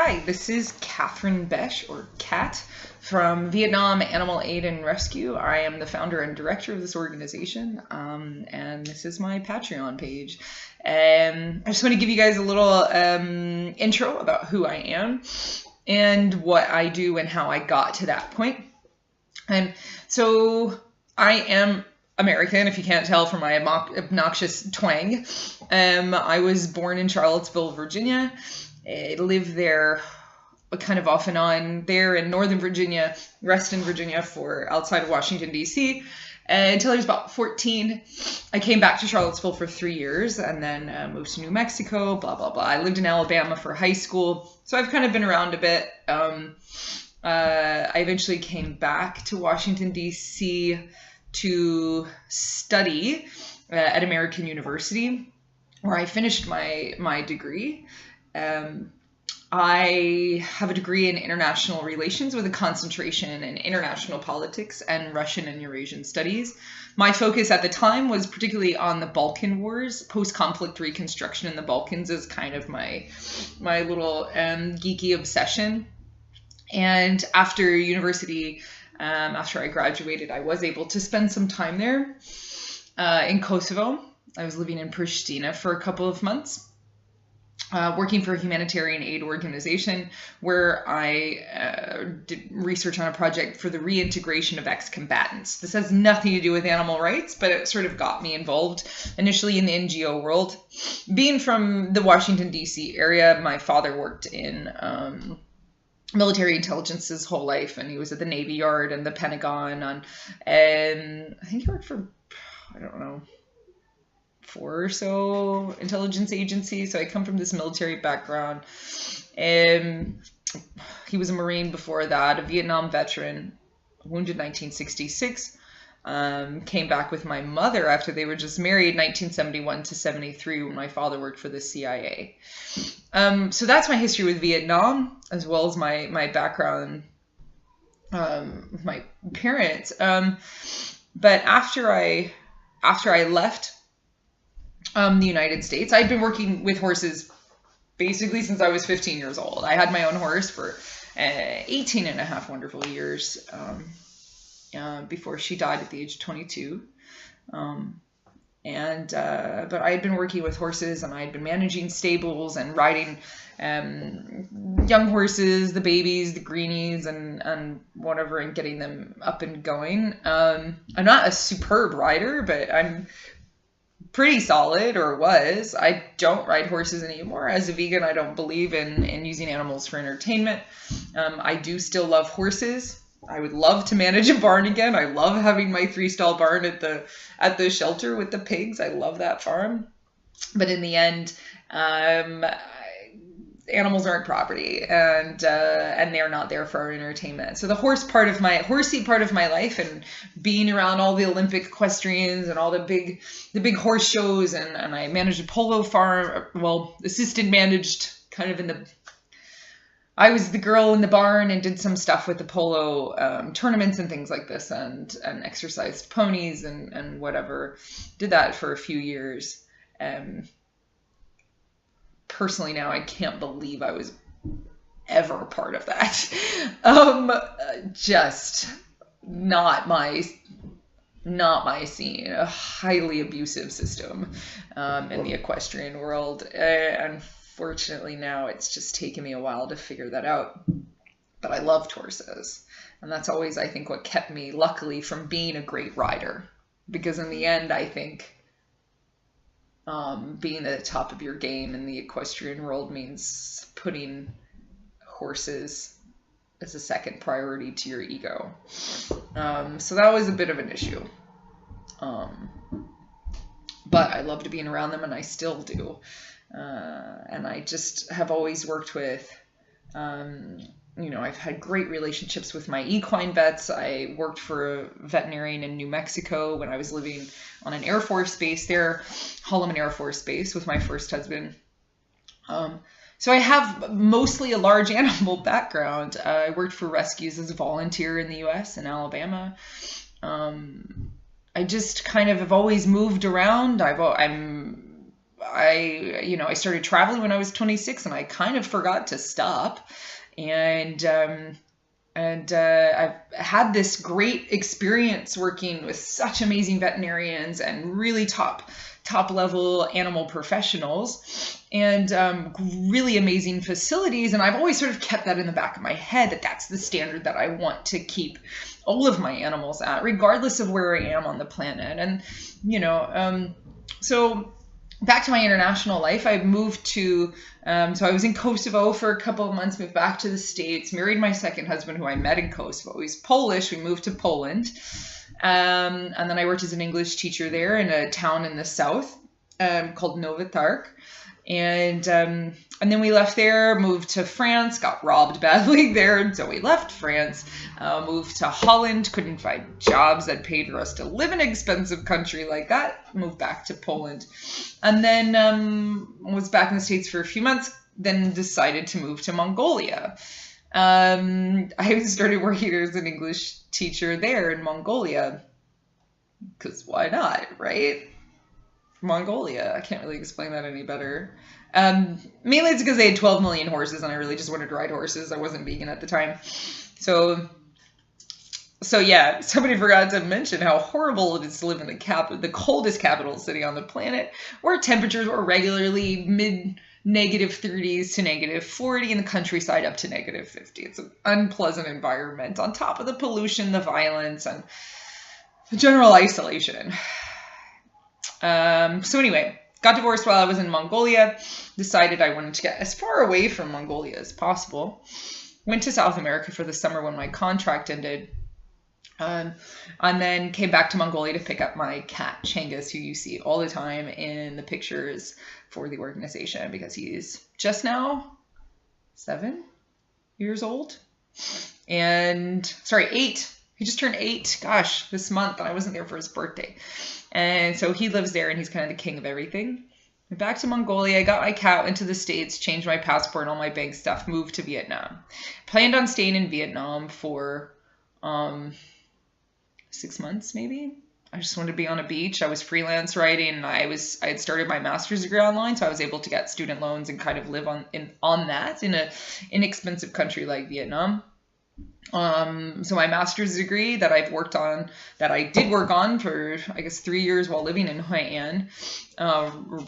Hi, this is Catherine Besh, or Cat, from Vietnam Animal Aid and Rescue. I am the founder and director of this organization, and this is my Patreon page. I just want to give you guys a little intro about who I am and what I do and how I got to that point. So I am American, if you can't tell from my obnoxious twang. I was born in Charlottesville, Virginia. I lived there kind of off and on there in Northern Virginia, Reston, Virginia, for outside of Washington, D.C. Until I was about 14. I came back to Charlottesville for 3 years and then moved to New Mexico, blah, blah, blah. I lived in Alabama for high school. So I've kind of been around a bit. I eventually came back to Washington, D.C. to study at American University, where I finished my degree. I have a degree in international relations with a concentration in international politics and Russian and Eurasian studies. My focus at the time was particularly on the Balkan Wars. Post-conflict reconstruction in the Balkans is kind of my little geeky obsession. And after university, after I graduated, I was able to spend some time there in Kosovo. I was living in Pristina for a couple of months. Working for a humanitarian aid organization where I did research on a project for the reintegration of ex-combatants. This has nothing to do with animal rights, but it sort of got me involved initially in the NGO world. Being from the Washington, D.C. area, my father worked in military intelligence his whole life, and he was at the Navy Yard and the Pentagon. And I think he worked for, I don't know, 4 or so intelligence agencies. So I come from this military background. He was a Marine before that, a Vietnam veteran, wounded 1966. Came back with my mother after they were just married, 1971 to 73, when my father worked for the CIA. So that's my history with Vietnam, as well as my background, my parents. But after I left the United States, I'd been working with horses basically since I was 15 years old. I had my own horse for 18 and a half wonderful years before she died at the age of 22. But I had been working with horses, and I had been managing stables and riding young horses, the babies, the greenies, and whatever, and getting them up and going. I'm not a superb rider, but I'm pretty solid, or was. I don't ride horses anymore. As a vegan, I don't believe in using animals for entertainment. I do still love horses. I would love to manage a barn again. I love having my 3-stall barn at the shelter with the pigs. I love that farm. But in the end, animals aren't property, and they're not there for our entertainment. So the horsey part of my life, and being around all the Olympic equestrians and all the big horse shows, and I managed a polo farm, well, assistant managed kind of I was the girl in the barn and did some stuff with the polo tournaments and things like this, and exercised ponies and whatever. Did that for a few years. Personally now, I can't believe I was ever a part of that. Just not my scene. A highly abusive system in the equestrian world. Unfortunately now, it's just taken me a while to figure that out. But I loved horses. And that's always, I think, what kept me, luckily, from being a great rider. Because in the end, I think being at the top of your game in the equestrian world means putting horses as a second priority to your ego. So that was a bit of an issue. But I loved being around them, and I still do. And I just have always worked with, I've had great relationships with my equine vets. I worked for a veterinarian in New Mexico when I was living on an Air Force base there, Holloman Air Force Base, with my first husband. So I have mostly a large animal background. I worked for rescues as a volunteer in the U.S. and Alabama. I just kind of have always moved around. I started traveling when I was 26, and I kind of forgot to stop. And I've had this great experience working with such amazing veterinarians and really top level animal professionals, and really amazing facilities. And I've always sort of kept that in the back of my head, that that's the standard that I want to keep all of my animals at, regardless of where I am on the planet. And, so back to my international life, I moved to, so I was in Kosovo for a couple of months, moved back to the States, married my second husband, who I met in Kosovo. He's Polish. We moved to Poland. And then I worked as an English teacher there in a town in the south called Novi Targ. And then we left there, moved to France, got robbed badly there, and so we left France, moved to Holland, couldn't find jobs that paid for us to live in an expensive country like that, moved back to Poland, and then was back in the States for a few months, then decided to move to Mongolia. I started working as an English teacher there in Mongolia, because why not, right? Mongolia. I can't really explain that any better. Mainly it's because they had 12 million horses, and I really just wanted to ride horses. I wasn't vegan at the time. So yeah, somebody forgot to mention how horrible it is to live in the coldest capital city on the planet, where temperatures were regularly -30s to -40, in the countryside up to -50. It's an unpleasant environment, on top of the pollution, the violence, and the general isolation. So anyway, got divorced while I was in Mongolia, decided I wanted to get as far away from Mongolia as possible, went to South America for the summer when my contract ended, and then came back to Mongolia to pick up my cat, Changus, who you see all the time in the pictures for the organization, because he's just now 7 years old. And, sorry, 8. He just turned 8, gosh, this month, and I wasn't there for his birthday. And so he lives there, and he's kind of the king of everything. Went back to Mongolia, got my cat, went to the States, changed my passport and all my bank stuff, moved to Vietnam. Planned on staying in Vietnam for 6 months, maybe. I just wanted to be on a beach. I was freelance writing, and I had started my master's degree online, so I was able to get student loans and kind of live on that in an inexpensive country like Vietnam. So my master's degree that I did work on for, I guess, 3 years while living in Hoi An,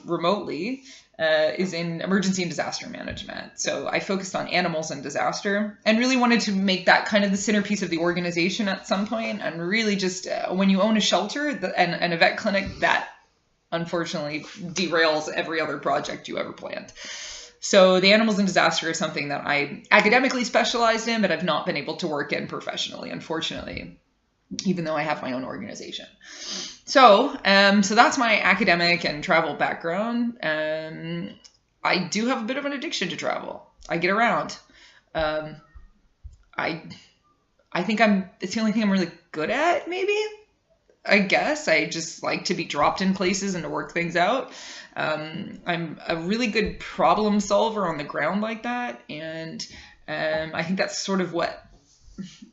remotely, is in emergency and disaster management. So I focused on animals and disaster, and really wanted to make that kind of the centerpiece of the organization at some point. And really just, when you own a shelter and a vet clinic, that unfortunately derails every other project you ever planned. So the animals and disaster is something that I academically specialized in, but I've not been able to work in professionally, unfortunately, even though I have my own organization. So that's my academic and travel background. I do have a bit of an addiction to travel. I get around. I think it's the only thing I'm really good at, maybe. I guess I just like to be dropped in places and to work things out. I'm a really good problem solver on the ground like that, and I think that's sort of what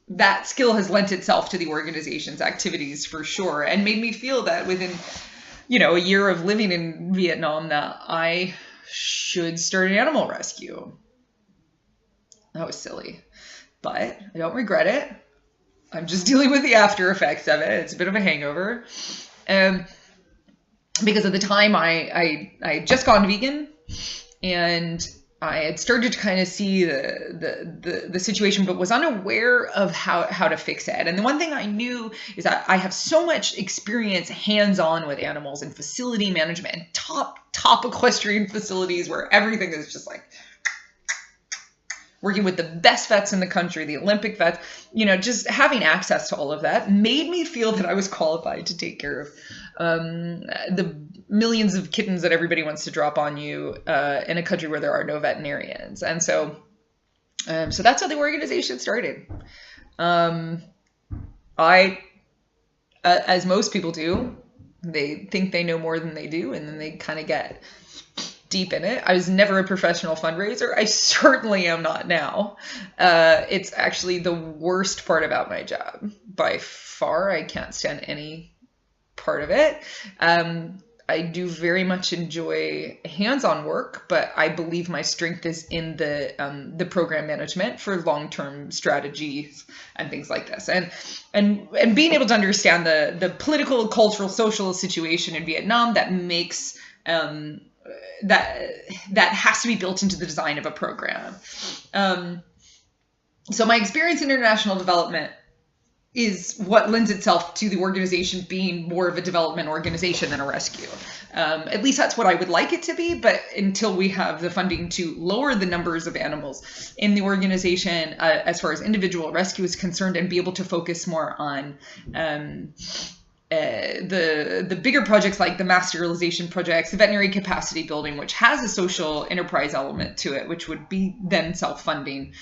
that skill has lent itself to the organization's activities for sure, and made me feel that within, a year of living in Vietnam, that I should start an animal rescue. That was silly, but I don't regret it. I'm just dealing with the after effects of it. It's a bit of a hangover. Because at the time I had just gone vegan, and I had started to kind of see the situation, but was unaware of how to fix it. And the one thing I knew is that I have so much experience hands-on with animals and facility management and top equestrian facilities where everything is just like working with the best vets in the country, the Olympic vets, just having access to all of that made me feel that I was qualified to take care of the millions of kittens that everybody wants to drop on you in a country where there are no veterinarians. And so that's how the organization started. As most people do, they think they know more than they do, and then they kind of get deep in it. I was never a professional fundraiser. I certainly am not now. It's actually the worst part about my job. By far, I can't stand any part of it. I do very much enjoy hands-on work, but I believe my strength is in the program management for long-term strategies and things like this, and being able to understand the political, cultural, social situation in Vietnam that makes that has to be built into the design of a program. So my experience in international development is what lends itself to the organization being more of a development organization than a rescue. At least that's what I would like it to be, but until we have the funding to lower the numbers of animals in the organization as far as individual rescue is concerned, and be able to focus more on the bigger projects like the mass sterilization projects, the veterinary capacity building, which has a social enterprise element to it, which would be then self-funding.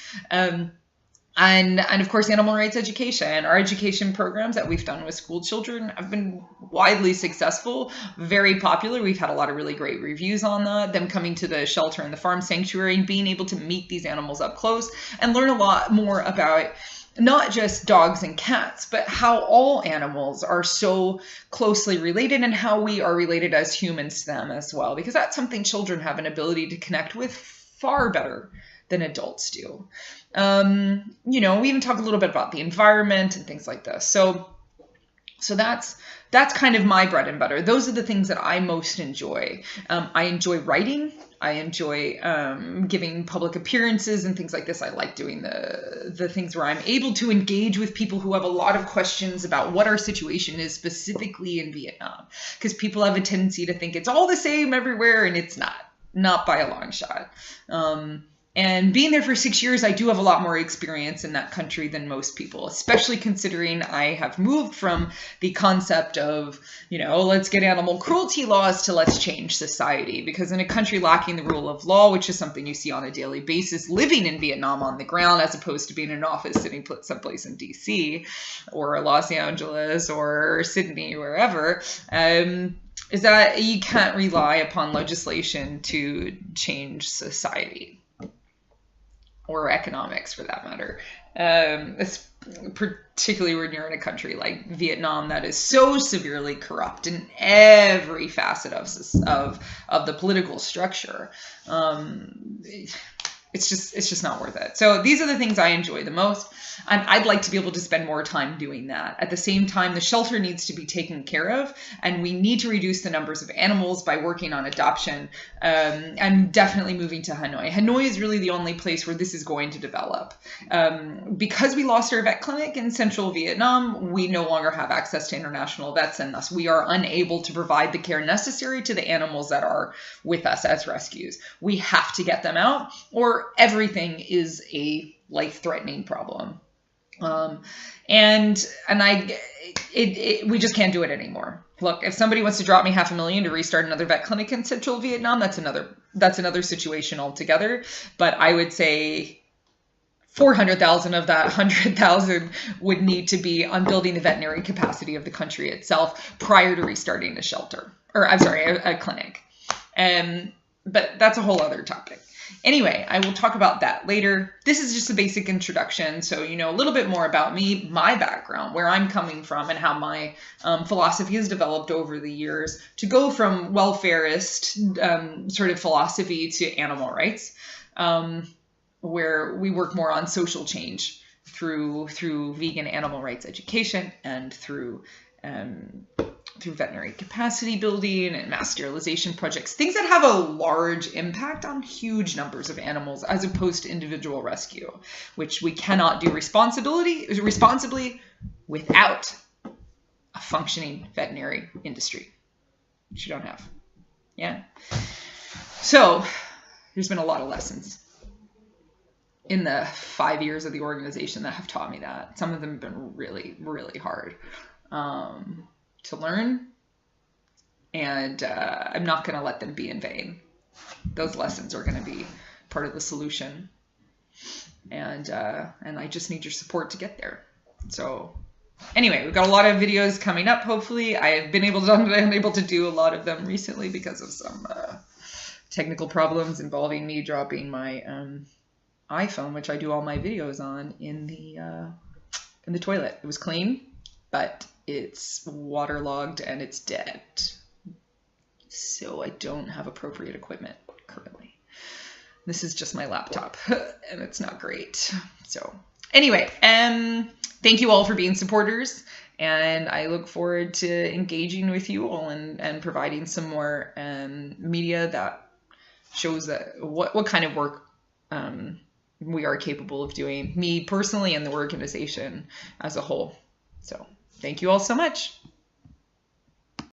And of course, animal rights education. Our education programs that we've done with school children have been widely successful, very popular. We've had a lot of really great reviews on that, them coming to the shelter and the farm sanctuary and being able to meet these animals up close and learn a lot more about not just dogs and cats, but how all animals are so closely related and how we are related as humans to them as well, because that's something children have an ability to connect with far better than adults do. We even talk a little bit about the environment and things like this. So that's kind of my bread and butter. Those are the things that I most enjoy. I enjoy writing. I enjoy giving public appearances and things like this. I like doing the things where I'm able to engage with people who have a lot of questions about what our situation is specifically in Vietnam, because people have a tendency to think it's all the same everywhere, and it's not by a long shot. And being there for 6 years, I do have a lot more experience in that country than most people, especially considering I have moved from the concept of, let's get animal cruelty laws to let's change society. Because in a country lacking the rule of law, which is something you see on a daily basis, living in Vietnam on the ground, as opposed to being in an office sitting someplace in DC or Los Angeles or Sydney, wherever, is that you can't rely upon legislation to change society. Or economics, for that matter. It's particularly when you're in a country like Vietnam that is so severely corrupt in every facet of the political structure. It's just not worth it. So these are the things I enjoy the most. I'd like to be able to spend more time doing that. At the same time, the shelter needs to be taken care of, and we need to reduce the numbers of animals by working on adoption, and definitely moving to Hanoi. Hanoi is really the only place where this is going to develop. Because we lost our vet clinic in central Vietnam, we no longer have access to international vets, and thus we are unable to provide the care necessary to the animals that are with us as rescues. We have to get them out, or everything is a life-threatening problem. We just can't do it anymore. Look, if somebody wants to drop me $500,000 to restart another vet clinic in central Vietnam, that's another situation altogether. But I would say 400,000 of that 100,000 would need to be on building the veterinary capacity of the country itself prior to restarting a shelter, a clinic. But that's a whole other topic. Anyway, I will talk about that later. This is just a basic introduction, so you know a little bit more about me, my background, where I'm coming from, and how my philosophy has developed over the years to go from welfarist sort of philosophy to animal rights, where we work more on social change through vegan animal rights education and through veterinary capacity building and mass sterilization projects, things that have a large impact on huge numbers of animals as opposed to individual rescue, which we cannot do responsibly without a functioning veterinary industry, which you don't have. Yeah. So there's been a lot of lessons in the 5 years of the organization that have taught me that. Some of them have been really, really hard to learn, and I'm not going to let them be in vain. Those lessons are going to be part of the solution, and I just need your support to get there. So anyway, we've got a lot of videos coming up. Hopefully, I've been unable to do a lot of them recently because of some technical problems involving me dropping my iPhone, which I do all my videos on, in the toilet. It was clean, but it's waterlogged and it's dead. so I don't have appropriate equipment currently. This is just my laptop and it's not great. So anyway, thank you all for being supporters, and I look forward to engaging with you all and providing some more media that shows that what kind of work we are capable of doing, me personally and the organization as a whole. So thank you all so much.